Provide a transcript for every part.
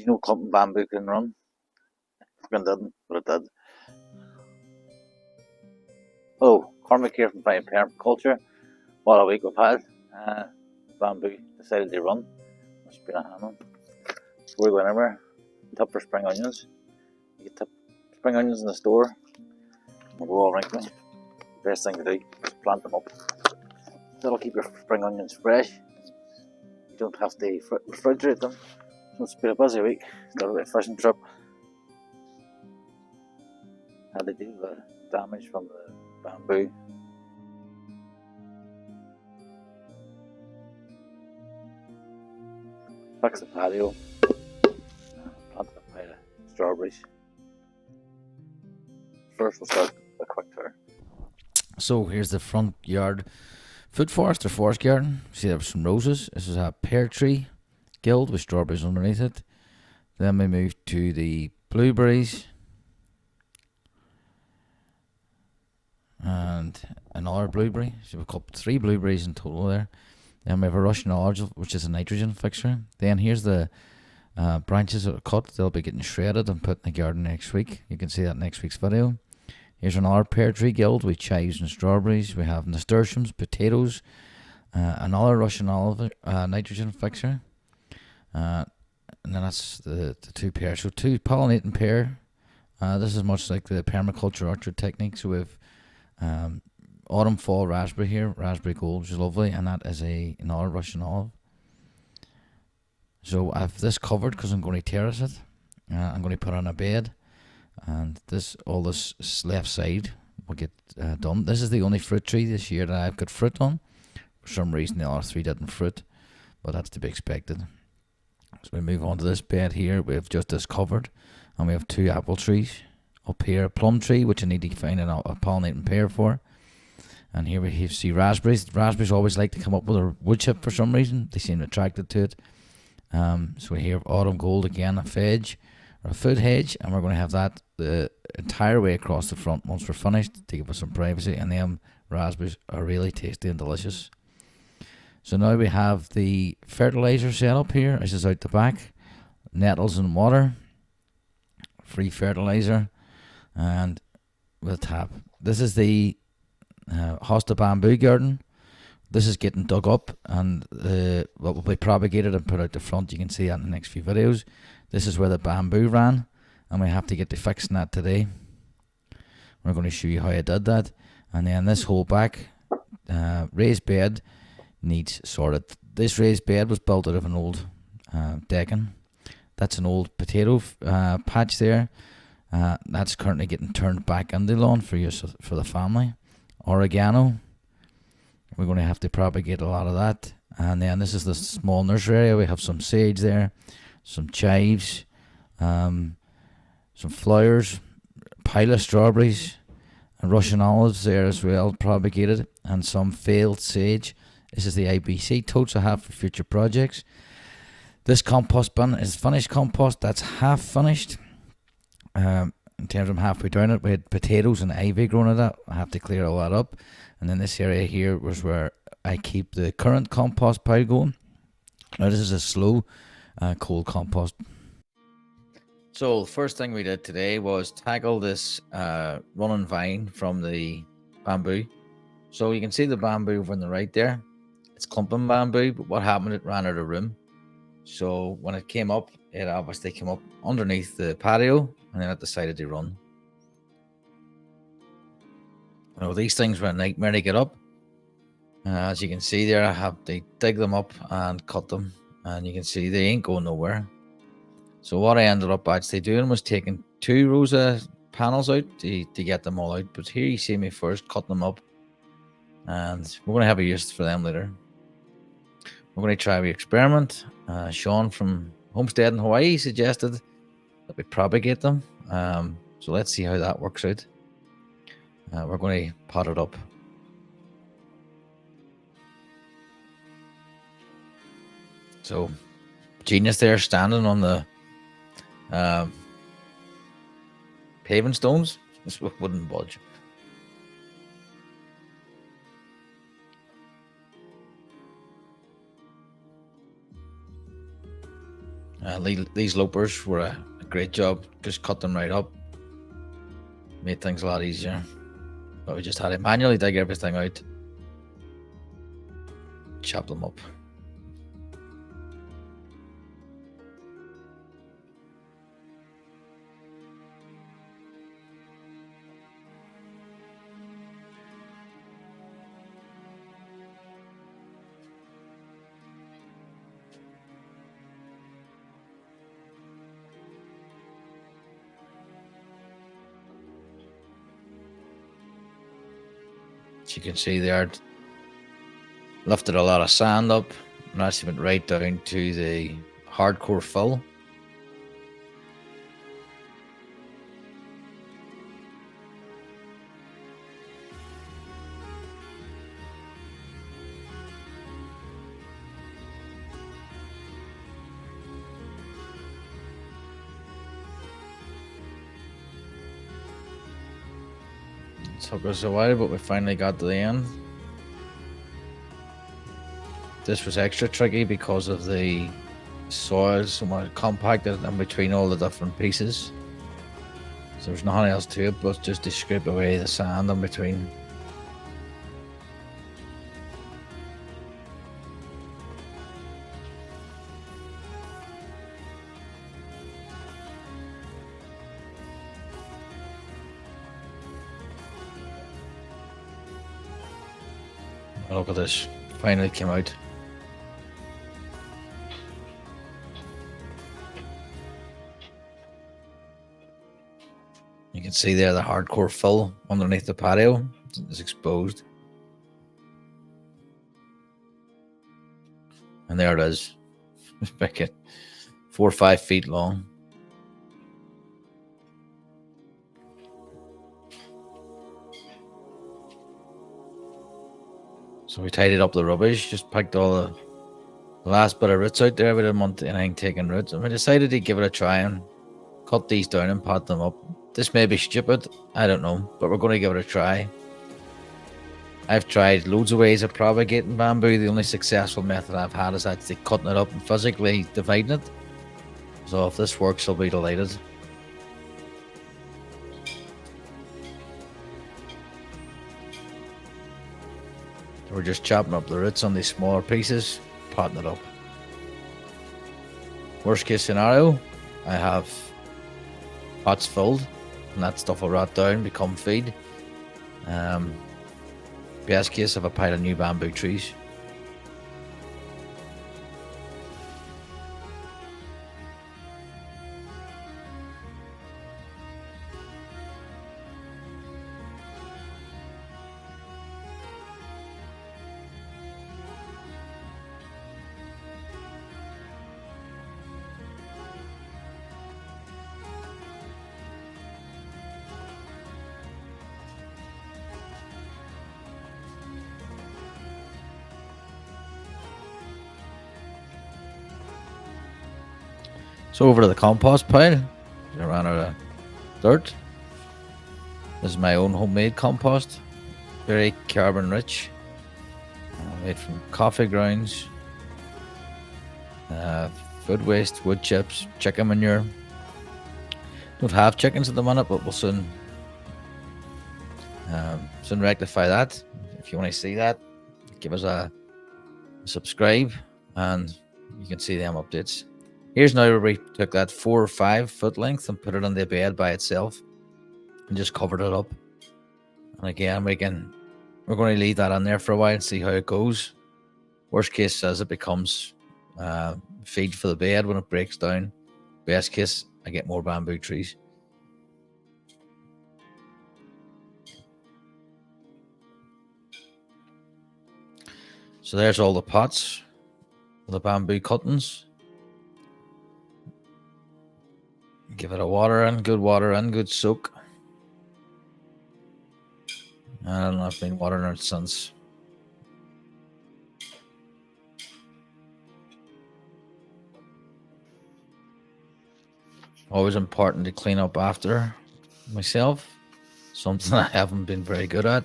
you know clumping bamboo can run? Fucking didn't, but it did. Oh, Cormac here from Permaculture. What a week we've had. Bamboo decided to run. Must have been a hand. We're going everywhere. Tip for spring onions. You get tip spring onions in the store. They'll go all right me. Best thing to do is plant them up. That'll keep your spring onions fresh. You don't have to refrigerate them. So it's been a busy week. Started a fishing trip. Had to deal with the damage from the bamboo. Fix the patio. Planted a pile of strawberries. First we'll start a quick tour. So here's the front yard food forest or forest garden. See, there were some roses. This is a pear tree guild with strawberries underneath it. Then we move to the blueberries and another blueberry. So we've got 3 blueberries in total there. Then we have a Russian olive, which is a nitrogen fixture. Then here's the branches that are cut. They'll be getting shredded and put in the garden next week. You can see that next week's video. Here's another pear tree guild with chives and strawberries. We have nasturtiums, potatoes, another Russian olive nitrogen fixture. And then that's the 2 pears. So 2 pollinating pear. This is much like the permaculture orchard technique. So we have autumn fall raspberry here, raspberry gold, which is lovely, and that is another Russian olive. So I have this covered because I'm going to terrace it. I'm going to put on a bed, and all this left side will get done. This is the only fruit tree this year that I've got fruit on. For some reason the other 3 didn't fruit, but that's to be expected. So we move on to this bed here. We have just this covered, and we have 2 apple trees up here. A plum tree, which I need to find a pollinating pear for. And here we see raspberries. Raspberries always like to come up with a wood chip for some reason. They seem attracted to it. So we have autumn gold again, a fedge or a foot hedge, and we're going to have that the entire way across the front once we're finished to give us some privacy. And them raspberries are really tasty and delicious. So now we have the fertilizer set up here. This is out the back. Nettles and water. Free fertilizer. And with a tap. This is the hosta bamboo garden. This is getting dug up and what will be propagated and put out the front. You can see that in the next few videos. This is where the bamboo ran, and we have to get to fixing that today. We're going to show you how I did that. And then this whole back raised bed needs sorted. This raised bed was built out of an old decking. That's an old potato patch there. That's currently getting turned back into lawn for use for the family. Oregano. We're going to have to propagate a lot of that. And then this is the small nursery area. We have some sage there, some chives, some flowers, pile of strawberries, and Russian olives there as well, propagated, and some failed sage. This is the IBC totes I have for future projects. This compost bin is finished compost. That's half finished. In terms of halfway down it, we had potatoes and ivy growing in that. I have to clear all that up. And then this area here was where I keep the current compost pile going. Now this is a slow cold compost. So the first thing we did today was tackle this running vine from the bamboo. So you can see the bamboo over on the right there. It's clumping bamboo, but what happened, it ran out of room. So when it came up, it obviously came up underneath the patio, and then it decided to run. Now these things were a nightmare to get up. As you can see there, I have to dig them up and cut them, and you can see they ain't going nowhere. So what I ended up actually doing was taking 2 rows of panels out to get them all out. But here you see me first cutting them up, and we're going to have a use for them later. We're going to try the experiment. Sean from Homestead in Hawaii suggested that we propagate them. So let's see how that works out. We're going to pot it up. So genius there standing on the paving stones. This wouldn't budge. These loopers were a great job. Just cut them right up. Made things a lot easier. But we just had to manually dig everything out. Chop them up. As you can see there, lifted a lot of sand up and actually went right down to the hardcore fill. It took us a while, but we finally got to the end. This was extra tricky because of the soil somewhat compacted in between all the different pieces. So there's nothing else to it but just to scrape away the sand in between. Look at this, finally came out. You can see there the hardcore fill underneath the patio is exposed. And there it is. Back at 4 or 5 feet long. So we tidied up the rubbish, just picked all the last bit of roots out there. We didn't want anything taking roots. And we decided to give it a try and cut these down and pot them up. This may be stupid, I don't know, but we're going to give it a try. I've tried loads of ways of propagating bamboo. The only successful method I've had is actually cutting it up and physically dividing it. So if this works, I'll be delighted. We're just chopping up the roots on these smaller pieces, potting it up. Worst case scenario, I have pots filled and that stuff will rot down, become feed. Best case, I have a pile of new bamboo trees. So over to the compost pile. I ran out of dirt. This is my own homemade compost. Very carbon rich. Made from coffee grounds, food waste, wood chips, chicken manure. Don't have chickens at the minute, but we'll soon rectify that. If you want to see that, give us a subscribe and you can see them updates. Here's now where we took that 4 or 5 foot length and put it on the bed by itself and just covered it up. And again, we're going to leave that on there for a while and see how it goes. Worst case as it becomes feed for the bed when it breaks down. Best case, I get more bamboo trees. So there's all the pots, the bamboo cuttings. Give it a water in, good soak. And I've been watering it since. Always important to clean up after myself. Something I haven't been very good at.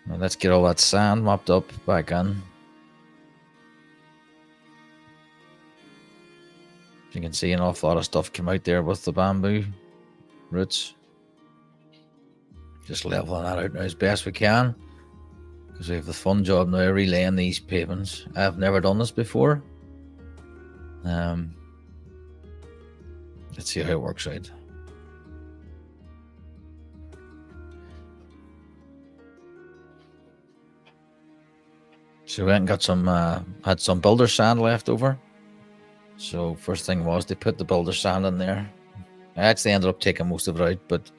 Now let's get all that sand mopped up back in. As you can see, an awful lot of stuff came out there with the bamboo roots. Just leveling that out now as best we can, because we have the fun job now relaying these pavements. I've never done this before. Let's see how it works out. So we went and got some, had some builder sand left over. So first thing was they put the builder sand in there. I actually ended up taking most of it out, but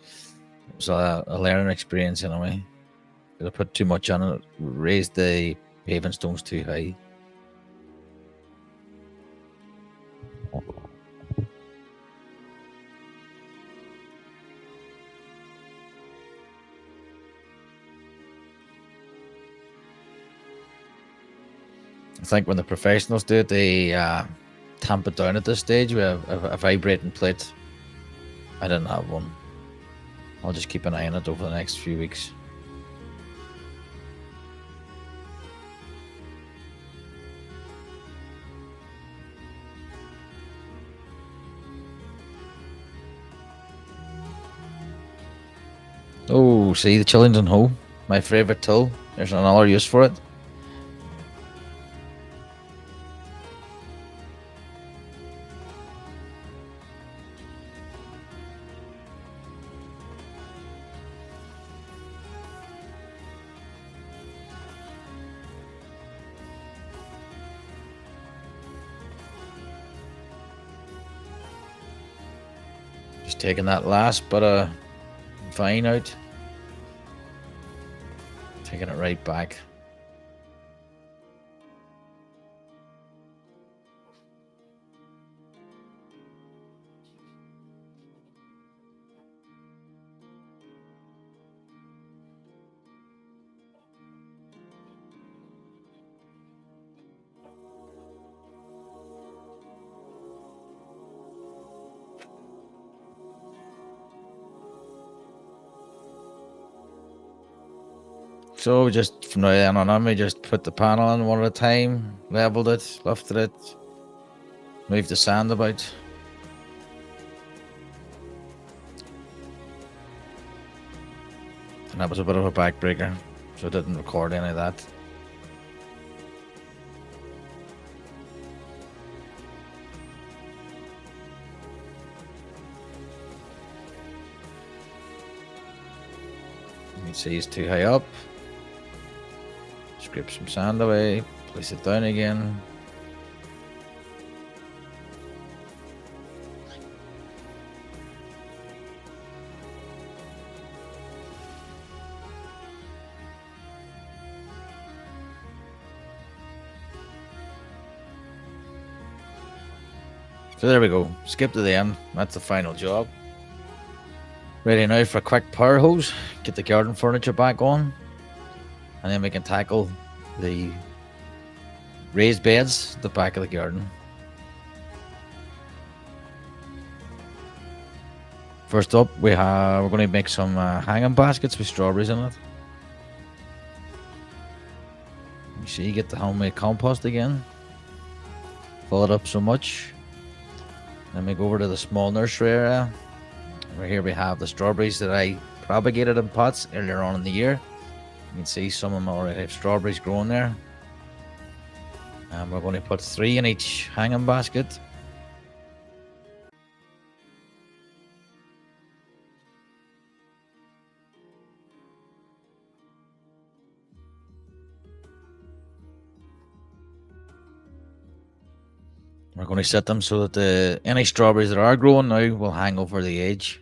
it was a learning experience anyway. I put too much on it, raised the paving stones too high. I think when the professionals do it, they tamp it down at this stage with a vibrating plate. I didn't have one. I'll just keep an eye on it over the next few weeks. Oh, see the Chillington hoe, my favourite tool. There's another use for it. Just taking that last bit of vine out, taking it right back. So just from now on, we just put the panel in one at a time, leveled it, lifted it, moved the sand about. And that was a bit of a backbreaker, so I didn't record any of that. You can see it's too high up. Scrape some sand away, place it down again. So there we go, skip to the end, that's the final job. Ready now for a quick power hose, get the garden furniture back on, and then we can tackle the raised beds at the back of the garden. First up, we're going to make some hanging baskets with strawberries in it. You see, get the homemade compost again, fill it up so much. Then we go over to the small nursery area. Right here we have the strawberries that I propagated in pots earlier on in the year. You can see some of them already have strawberries growing there. And we're going to put 3 in each hanging basket. We're going to set them so that any strawberries that are growing now will hang over the edge.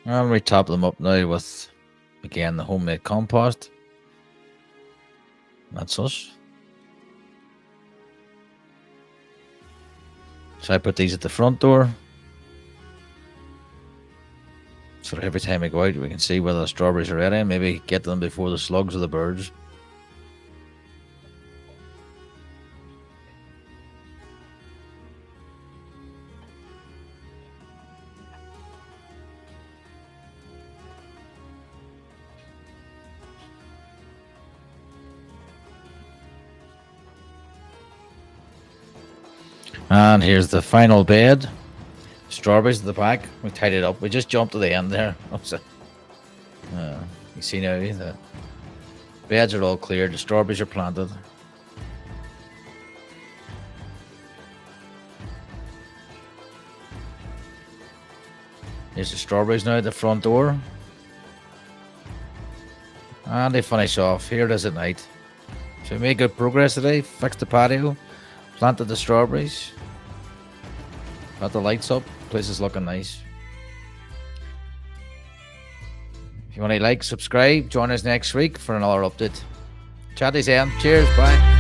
And we top them up now with, again, the homemade compost. That's us. So I put these at the front door. So every time we go out, we can see whether the strawberries are ready and maybe get them before the slugs or the birds. And here's the final bed. Strawberries at the back. We tied it up. We just jumped to the end there. You see now the beds are all cleared. The strawberries are planted. Here's the strawberries now at the front door. And they finish off. Here it is at night. So we made good progress today. Fixed the patio. Planted the strawberries. Got the lights up. Place is looking nice. If you want to like, subscribe, join us next week for another update. Chat is in. Cheers. Bye.